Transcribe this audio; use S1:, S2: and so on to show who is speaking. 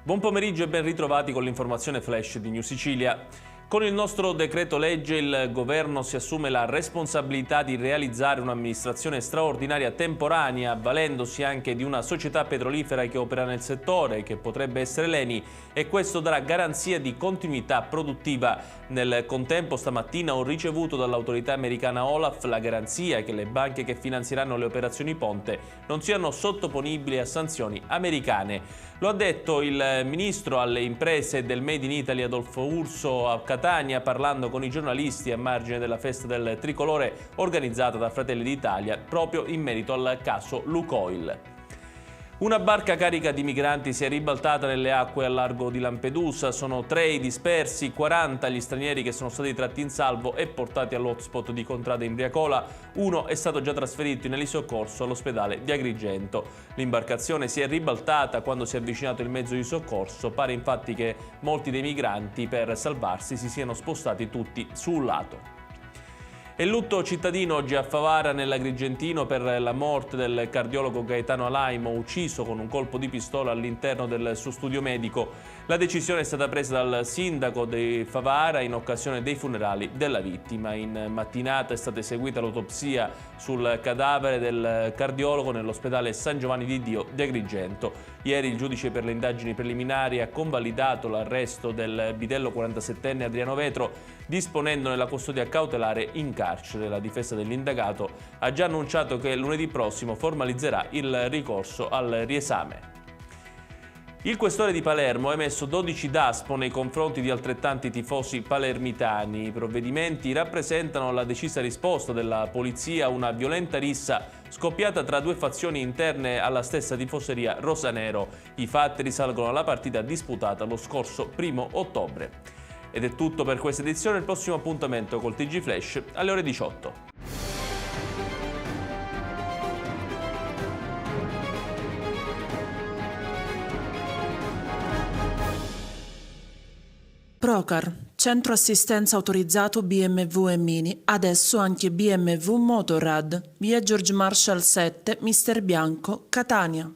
S1: Buon pomeriggio e ben ritrovati con l'informazione flash di New Sicilia. Con il nostro decreto legge il governo si assume la responsabilità di realizzare un'amministrazione straordinaria temporanea, avvalendosi anche di una società petrolifera che opera nel settore, che potrebbe essere l'ENI, e questo darà garanzia di continuità produttiva. Nel contempo stamattina ho ricevuto dall'autorità americana Olaf la garanzia che le banche che finanzieranno le operazioni ponte non siano sottoponibili a sanzioni americane. Lo ha detto il ministro alle imprese del Made in Italy Adolfo Urso a Catania, parlando con i giornalisti a margine della festa del tricolore organizzata da Fratelli d'Italia proprio in merito al caso Lukoil. Una barca carica di migranti si è ribaltata nelle acque al largo di Lampedusa. Sono 3 i dispersi, 40 gli stranieri che sono stati tratti in salvo e portati all'hotspot di Contrada Imbriacola. Uno è stato già trasferito in elisoccorso all'ospedale di Agrigento. L'imbarcazione si è ribaltata quando si è avvicinato il mezzo di soccorso. Pare infatti che molti dei migranti, per salvarsi, si siano spostati tutti su un lato. E lutto cittadino oggi a Favara, nell'Agrigentino, per la morte del cardiologo Gaetano Alaimo, ucciso con un colpo di pistola all'interno del suo studio medico. La decisione è stata presa dal sindaco di Favara in occasione dei funerali della vittima. In mattinata è stata eseguita l'autopsia sul cadavere del cardiologo nell'ospedale San Giovanni di Dio di Agrigento. Ieri il giudice per le indagini preliminari ha convalidato l'arresto del bidello 47enne Adriano Vetro, disponendone la custodia cautelare in carcere. La difesa dell'indagato ha già annunciato che lunedì prossimo formalizzerà il ricorso al riesame. Il questore di Palermo ha emesso 12 daspo nei confronti di altrettanti tifosi palermitani. I provvedimenti rappresentano la decisa risposta della polizia a una violenta rissa scoppiata tra due fazioni interne alla stessa tifoseria rosanero. I fatti risalgono alla partita disputata lo scorso 1° ottobre. Ed è tutto per questa edizione, il prossimo appuntamento col TG Flash alle ore 18.
S2: Procar, centro assistenza autorizzato BMW e Mini, adesso anche BMW Motorrad, via George Marshall 7, Mister Bianco, Catania.